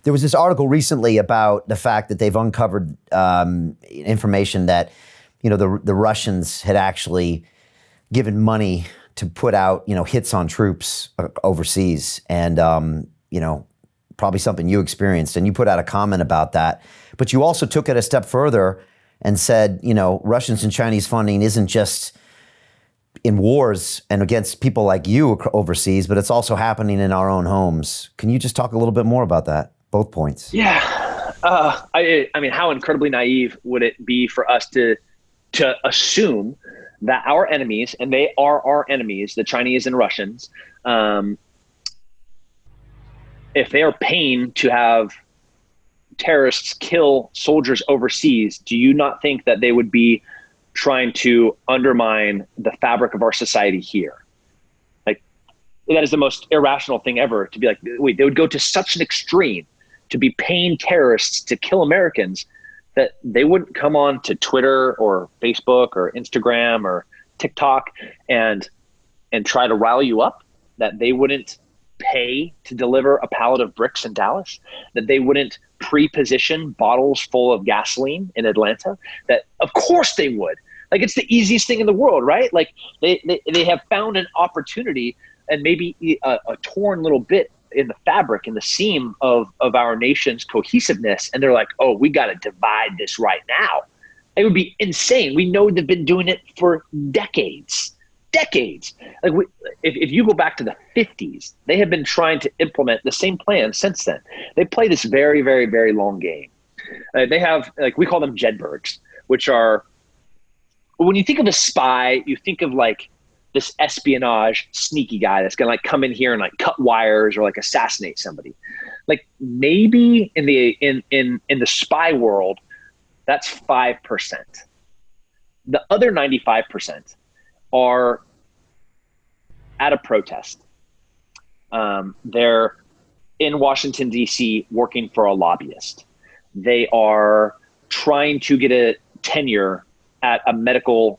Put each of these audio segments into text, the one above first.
There was this article recently about the fact that they've uncovered information that, the Russians had actually given money to put out, hits on troops overseas, and probably something you experienced, and you put out a comment about that. But you also took it a step further and said, Russians and Chinese funding isn't just in wars and against people like you overseas, but it's also happening in our own homes. Can you just talk a little bit more about that? Both points. Yeah. I mean, how incredibly naive would it be for us to assume that our enemies, and they are our enemies, the Chinese and Russians, if they are paying to have terrorists kill soldiers overseas, do you not think that they would be trying to undermine the fabric of our society here? Like, that is the most irrational thing ever, to be like, wait, they would go to such an extreme to be paying terrorists to kill Americans that they wouldn't come on to Twitter or Facebook or Instagram or TikTok and try to rile you up, that they wouldn't pay to deliver a pallet of bricks in Dallas, that they wouldn't pre-position bottles full of gasoline in Atlanta, that of course they would. Like, it's the easiest thing in the world, right? Like, they have found an opportunity and maybe a torn little bit in the fabric, in the seam of our nation's cohesiveness. And they're like, oh, we got to divide this right now. It would be insane. We know they've been doing it for decades. Like, if you go back to the 50s, they have been trying to implement the same plan since then. They play this very, very, very long game. They have, like, we call them Jedburghs, which are, when you think of a spy, you think of like this espionage sneaky guy that's gonna like come in here and like cut wires or like assassinate somebody. Like, maybe in the spy world, that's 5%. The other 95% are at a protest. They're in Washington, D.C. working for a lobbyist. They are trying to get a tenure at a medical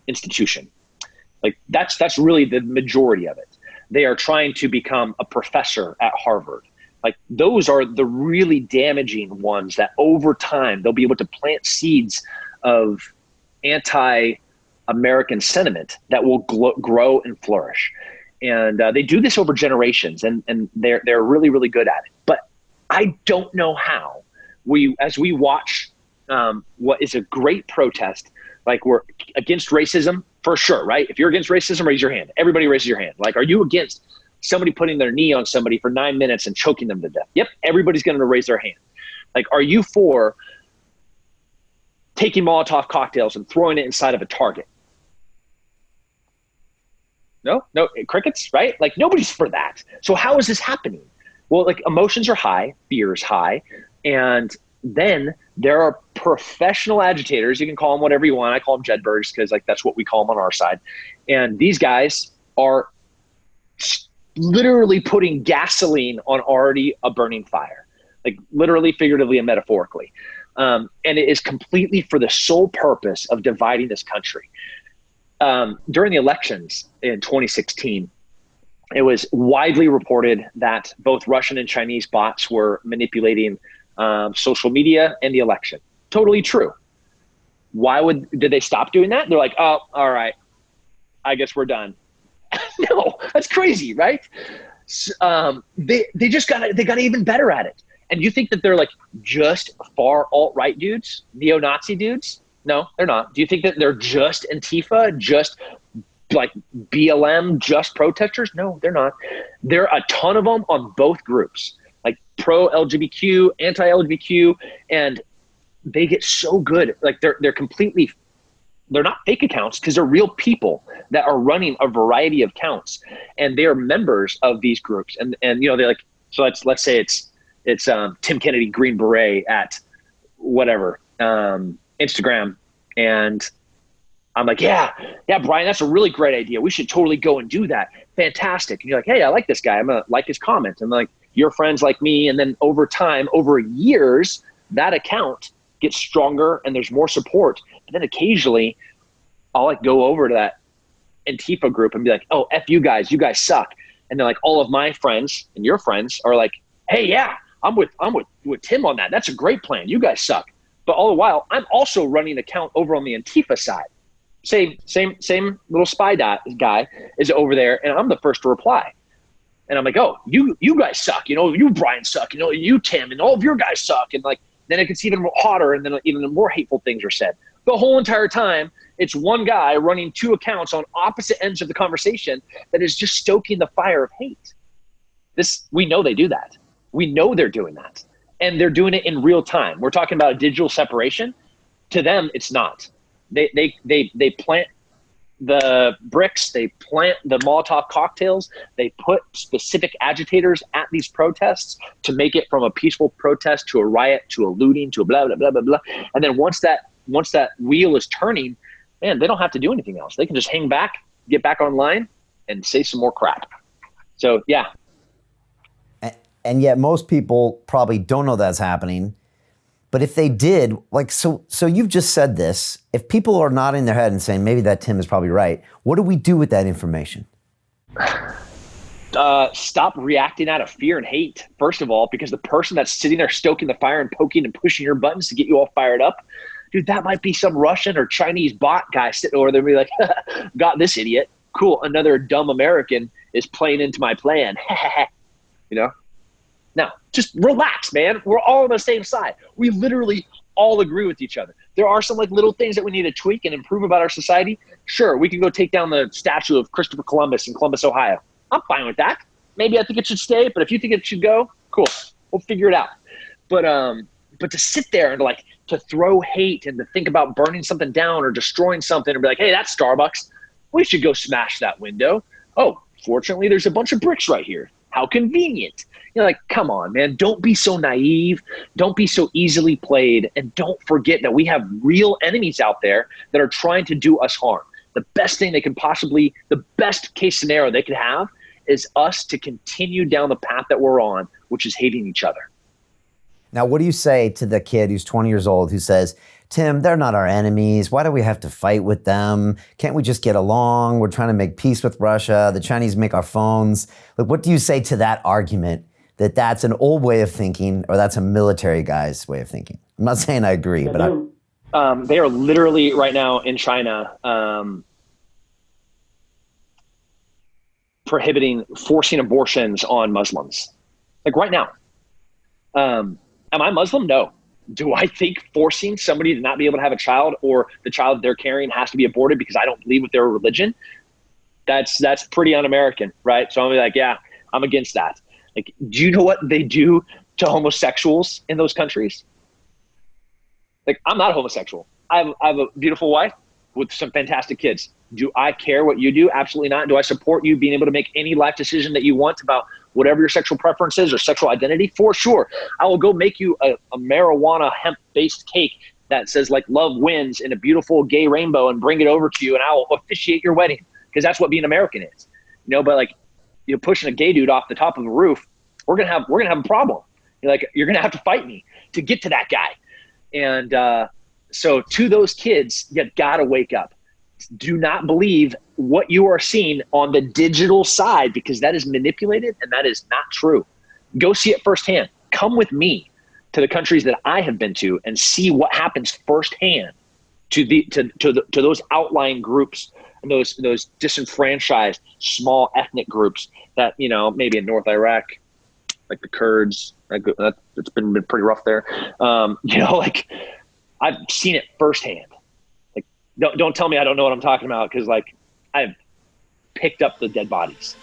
institution. Like, that's really the majority of it. They are trying to become a professor at Harvard. Like, those are the really damaging ones that over time they'll be able to plant seeds of anti-American sentiment that will grow and flourish. And they do this over generations, and they're really, really good at it. But I don't know how as we watch what is a great protest, like, we're against racism for sure, right? If you're against racism, raise your hand. Everybody raises your hand. Like, are you against somebody putting their knee on somebody for 9 minutes and choking them to death? Yep, everybody's going to raise their hand. Like, are you for taking Molotov cocktails and throwing it inside of a Target? No, crickets, right? Like, nobody's for that. So how is this happening? Well, like, emotions are high, fear is high, and then there are professional agitators. You can call them whatever you want. I call them Jedburghs because, like, that's what we call them on our side. And these guys are literally putting gasoline on already a burning fire, like, literally, figuratively, and metaphorically. And it is completely for the sole purpose of dividing this country. During the elections in 2016, it was widely reported that both Russian and Chinese bots were manipulating social media and the election. Totally true. Did they stop doing that? They're like, oh, all right, I guess we're done. No, that's crazy, right? They got even better at it. And you think that they're like just far alt-right dudes, neo-Nazi dudes? No, they're not. Do you think that they're just Antifa, just like BLM, just protesters? No, they're not. There are a ton of them on both groups, like pro-LGBTQ, anti-LGBTQ, and they get so good. Like, they're not fake accounts, because they're real people that are running a variety of accounts, and they are members of these groups. And they're like, so let's say it's Tim Kennedy Green Beret at whatever Instagram, and I'm like, yeah, Brian, that's a really great idea. We should totally go and do that. Fantastic. And you're like, hey, I like this guy. I'm gonna like his comment. And like, your friends like me, and then over time, over years, that account gets stronger and there's more support. But then occasionally I'll like go over to that Antifa group and be like, oh, F you guys suck. And then like all of my friends and your friends are like, hey, yeah, I'm with Tim on that. That's a great plan. You guys suck. But all the while, I'm also running an account over on the Antifa side. Same little spy guy is over there, and I'm the first to reply. And I'm like, oh, you guys suck. You, Brian, suck. You, Tim, and all of your guys suck. And like, then it gets even more hotter, and then even more hateful things are said. The whole entire time, it's one guy running two accounts on opposite ends of the conversation that is just stoking the fire of hate. We know they do that. We know they're doing that. And they're doing it in real time. We're talking about a digital separation. To them, it's not. They plant the bricks, they plant the Molotov cocktails, they put specific agitators at these protests to make it from a peaceful protest to a riot to a looting to a blah, blah, blah, blah, blah. And then once that wheel is turning, man, they don't have to do anything else. They can just hang back, get back online, and say some more crap. So, yeah. And yet most people probably don't know that's happening. But if they did, like, so you've just said this, if people are nodding their head and saying, maybe that Tim is probably right, what do we do with that information? Stop reacting out of fear and hate, first of all, because the person that's sitting there stoking the fire and poking and pushing your buttons to get you all fired up, dude, that might be some Russian or Chinese bot guy sitting over there and be like, got this idiot. Cool, another dumb American is playing into my plan. Now, just relax, man. We're all on the same side. We literally all agree with each other. There are some like little things that we need to tweak and improve about our society. Sure, we can go take down the statue of Christopher Columbus in Columbus, Ohio. I'm fine with that. Maybe I think it should stay, but if you think it should go, cool. We'll figure it out. But to sit there and to throw hate and to think about burning something down or destroying something and be like, hey, that's Starbucks. We should go smash that window. Oh, fortunately, there's a bunch of bricks right here. How convenient. You're like, come on, man. Don't be so naive. Don't be so easily played. And don't forget that we have real enemies out there that are trying to do us harm. The best case scenario they could have is us to continue down the path that we're on, which is hating each other. Now, what do you say to the kid who's 20 years old who says, Tim, they're not our enemies. Why do we have to fight with them? Can't we just get along? We're trying to make peace with Russia. The Chinese make our phones. Like, what do you say to that argument that that's an old way of thinking or that's a military guy's way of thinking? I'm not saying I agree, but they are literally right now in China forcing abortions on Muslims. Like right now. Am I Muslim? No. Do I think forcing somebody to not be able to have a child or the child they're carrying has to be aborted because I don't believe with their religion? That's pretty un-American, right? So I'm gonna be like, yeah, I'm against that. Like, do you know what they do to homosexuals in those countries? Like, I'm not a homosexual. I have a beautiful wife with some fantastic kids. Do I care what you do? Absolutely not. Do I support you being able to make any life decision that you want about whatever your sexual preference is or sexual identity? For sure. I will go make you a marijuana hemp-based cake that says like love wins in a beautiful gay rainbow and bring it over to you and I will officiate your wedding because that's what being American is. But like you're pushing a gay dude off the top of a roof, we're gonna have a problem. You're gonna have to fight me to get to that guy. And so to those kids, you gotta wake up. Do not believe what you are seeing on the digital side because that is manipulated and that is not true. Go see it firsthand. Come with me to the countries that I have been to and see what happens firsthand to those outlying groups and those disenfranchised small ethnic groups that maybe in North Iraq, like the Kurds. It's been pretty rough there. I've seen it firsthand. Don't tell me I don't know what I'm talking about because I've picked up the dead bodies.